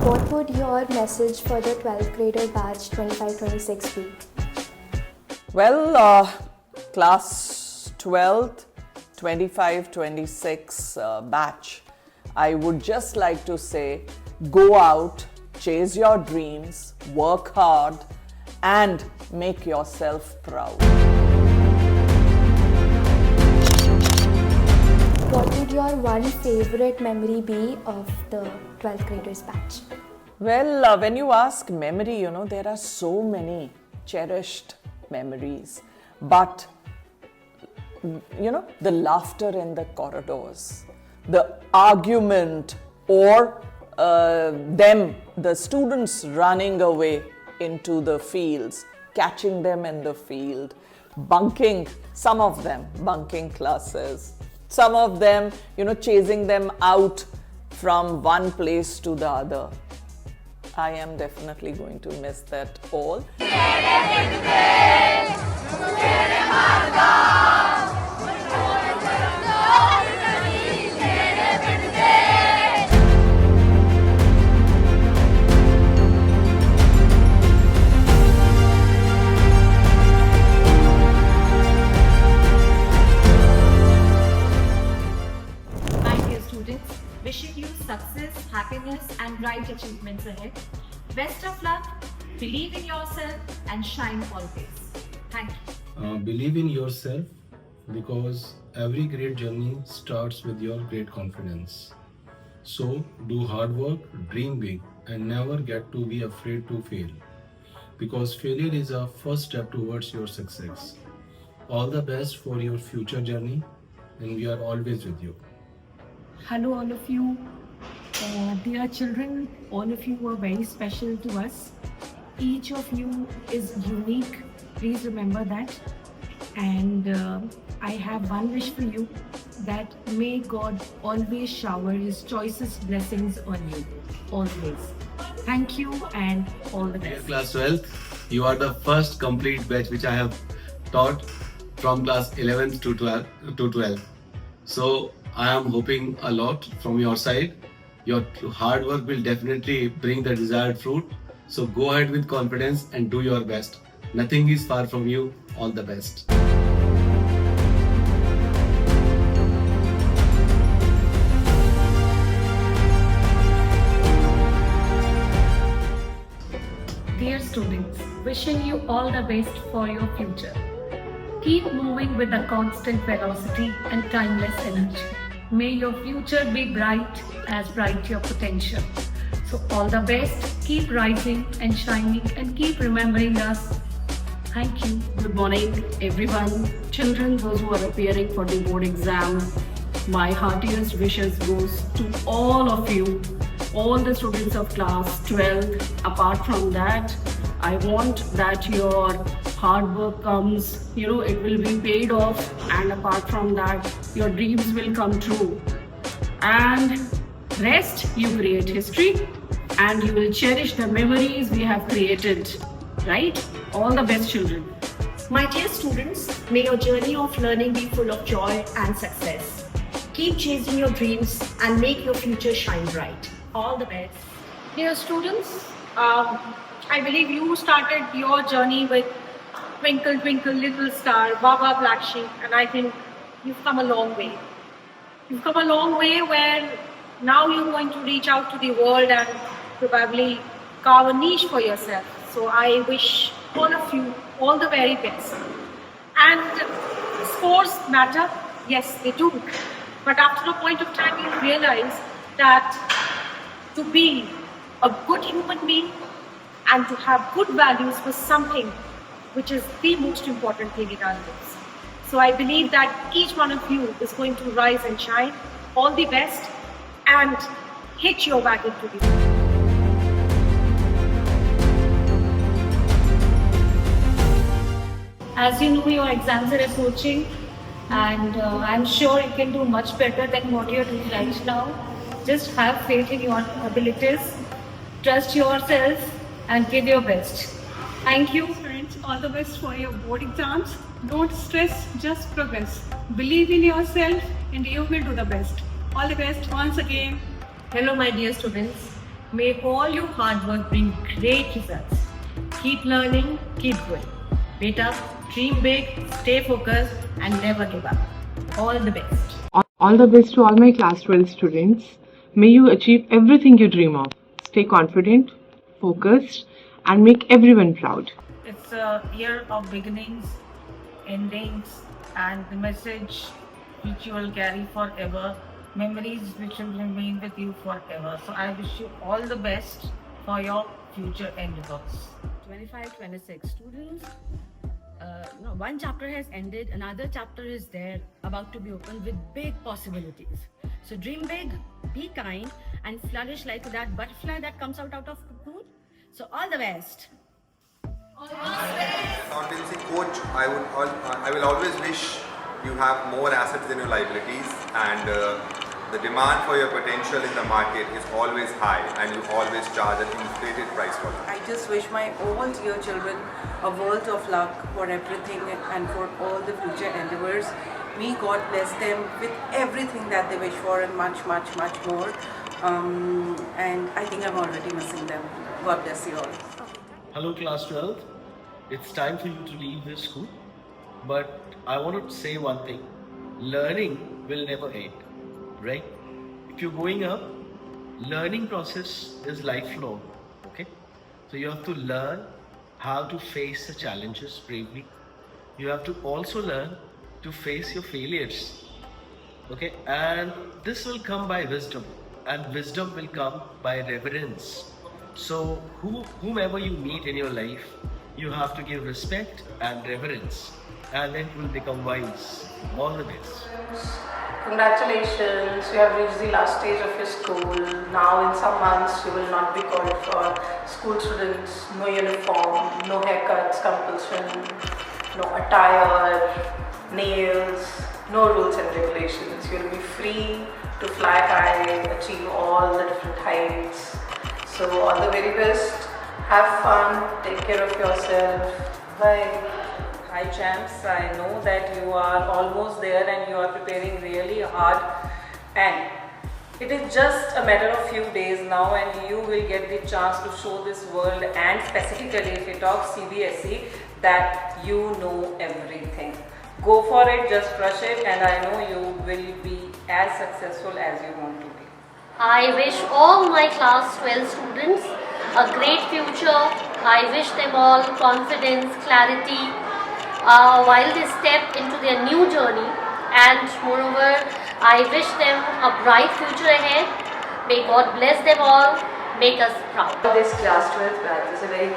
What would your message for the 12th grader batch 25-26 be? Well, class 12th, 25-26 batch, I would just like to say, go out, chase your dreams, work hard, and make yourself proud. What would your one favorite memory be of the 12th graders batch? Well, when you ask memory, there are so many cherished memories. But, the laughter in the corridors, the argument, or the students running away into the fields, catching them in the field, some of them bunking classes, some of them, chasing them out from one place to the other. I am definitely going to miss that all. Wishing you success, happiness, and bright achievements ahead. Best of luck, believe in yourself, and shine always. Thank you. Believe in yourself, because every great journey starts with your great confidence. So do hard work, dream big, and never get to be afraid to fail, because failure is a first step towards your success. All the best for your future journey, and we are always with you. Hello all of you, dear children, all of you are very special to us. Each of you is unique, please remember that. And I have one wish for you, that may God always shower His choicest blessings on you, always. Thank you and all the Dear best. class 12th, you are the first complete batch which I have taught from class 11th to 12th. So I am hoping a lot from your side. Your hard work will definitely bring the desired fruit. So go ahead with confidence and do your best. Nothing is far from you. All the best. Dear students, wishing you all the best for your future. Keep moving with a constant velocity and timeless energy. May your future be bright your potential. So all the best, keep rising and shining and keep remembering us. Thank you. Good morning everyone. Children, those who are appearing for the board exam, my heartiest wishes goes to all of you, all the students of class 12. Apart from that, I want that your hard work comes, it will be paid off, and apart from that, your dreams will come true. And rest, you create history and you will cherish the memories we have created, right? All the best, children. My dear students, may your journey of learning be full of joy and success. Keep chasing your dreams and make your future shine bright. All the best. Dear students, I believe you started your journey with Twinkle Twinkle Little Star, Baba Black Sheep, and I think you've come a long way. You've come a long way where now you're going to reach out to the world and probably carve a niche for yourself. So I wish all of you all the very best. And scores matter, yes they do, but after a point of time you realize that to be a good human being and to have good values was something which is the most important thing in our lives. So I believe that each one of you is going to rise and shine. All the best and hitch your wagon to the moon. As you know, your exams are approaching, and I'm sure you can do much better than what you're doing right now. Just have faith in your abilities, trust yourself, and give your best. Thank you. Friends, all the best for your board exams. Don't stress, just progress. Believe in yourself and you will do the best. All the best once again. Hello my dear students. May all your hard work bring great results. Keep learning, keep growing. Beta, dream big, stay focused, and never give up. All the best. All the best to all my class 12 students. May you achieve everything you dream of. Stay confident, focused, and make everyone proud. It's a year of beginnings, endings, and the message which you will carry forever, memories which will remain with you forever. So I wish you all the best for your future endeavors. 25-26 students, one chapter has ended, another chapter is there about to be opened with big possibilities. So dream big, be kind, and flourish like that butterfly that comes out of cocoon. So all the best. Accountancy coach, I will always wish you have more assets than your liabilities, and the demand for your potential in the market is always high, and you always charge an inflated price for it. I just wish my all dear children a world of luck for everything and for all the future endeavors. May God bless them with everything that they wish for and much, much, much more. And I think I'm already missing them. God bless you all. Hello class 12, it's time for you to leave this school, but I want to say one thing, learning will never end, right? If you're going up, learning process is lifelong, okay? So you have to learn how to face the challenges bravely. You have to also learn to face your failures, okay? And this will come by wisdom, and wisdom will come by reverence. So whomever you meet in your life, you have to give respect and reverence, and then you will become wise. All the best. Congratulations, you have reached the last stage of your school. Now in some months you will not be called for school students, no uniform, no haircuts compulsion, no attire, nails, no rules and regulations. You will be free to fly high, achieve all the different heights. So all the very best, have fun, take care of yourself, bye. Hi champs, I know that you are almost there and you are preparing really hard, and it is just a matter of few days now and you will get the chance to show this world, and specifically if you talk CBSE, that you know everything. Go for it, just crush it, and I know you will be as successful as you want to be. I wish all my class 12 students a great future. I wish them all confidence, clarity, while they step into their new journey, and moreover I wish them a bright future ahead. May God bless them all, make us proud. This class 12 batch is a very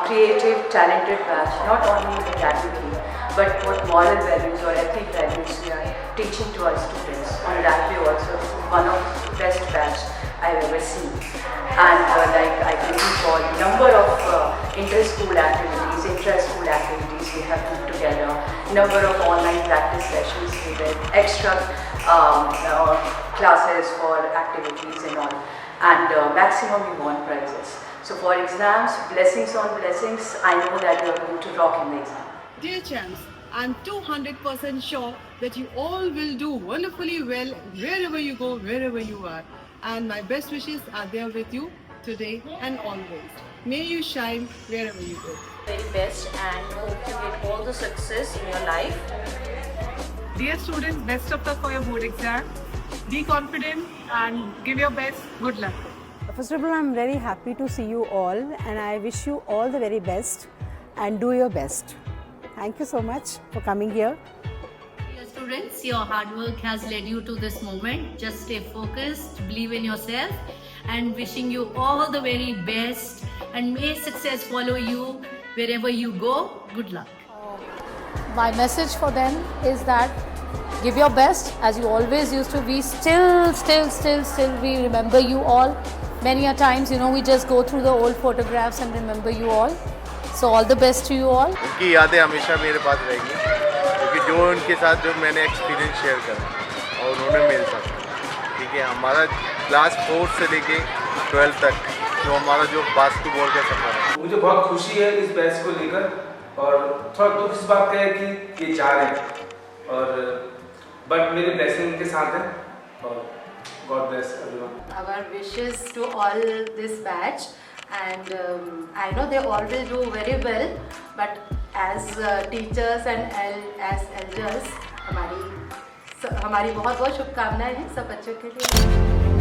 creative, talented batch, not only academically but what moral values or ethic values we are teaching to our students. On that way also, this is one of the best batch I've ever seen. And like I can recall number of inter-school activities, intra-school activities we have put together, number of online practice sessions we did, extra classes for activities and all, and maximum we won prizes. So for exams, blessings on blessings, I know that you are going to rock in the exam. Dear champs, I'm 200% sure that you all will do wonderfully well wherever you go, wherever you are. And my best wishes are there with you today and always. May you shine wherever you go. Very best, and hope you get all the success in your life. Dear students, best of luck for your board exam. Be confident and give your best. Good luck. First of all, I'm very happy to see you all, and I wish you all the very best and do your best. Thank you so much for coming here. Dear students, your hard work has led you to this moment. Just stay focused, believe in yourself, and wishing you all the very best, and may success follow you wherever you go. Good luck. My message for them is that give your best as you always used to be. Still we remember you all. Many a times, we just go through the old photographs and remember you all. So all the best to you all. उनकी यादें हमेशा मेरे पास रहेंगी, क्योंकि जो उनके साथ जो मैंने एक्सपीरियंस शेयर करा और उन्होंने मेरे साथ, ठीक है, हमारा क्लास 4 से लेके 12 तक जो हमारा जो बास्केटबॉल का सफर है। मुझे बहुत खुशी है इस बैच को लेकर, और थोड़ा दुख इस बात का है कि ये जा रहे हैं, और बट मेरे ब्लेसिंग उनके साथ है, और God bless everyone. Our wishes to all this batch, and I know they all will do very well, but as teachers and as elders हमारी बहुत बहुत शुभकामनाएं हैं सब बच्चों के लिए.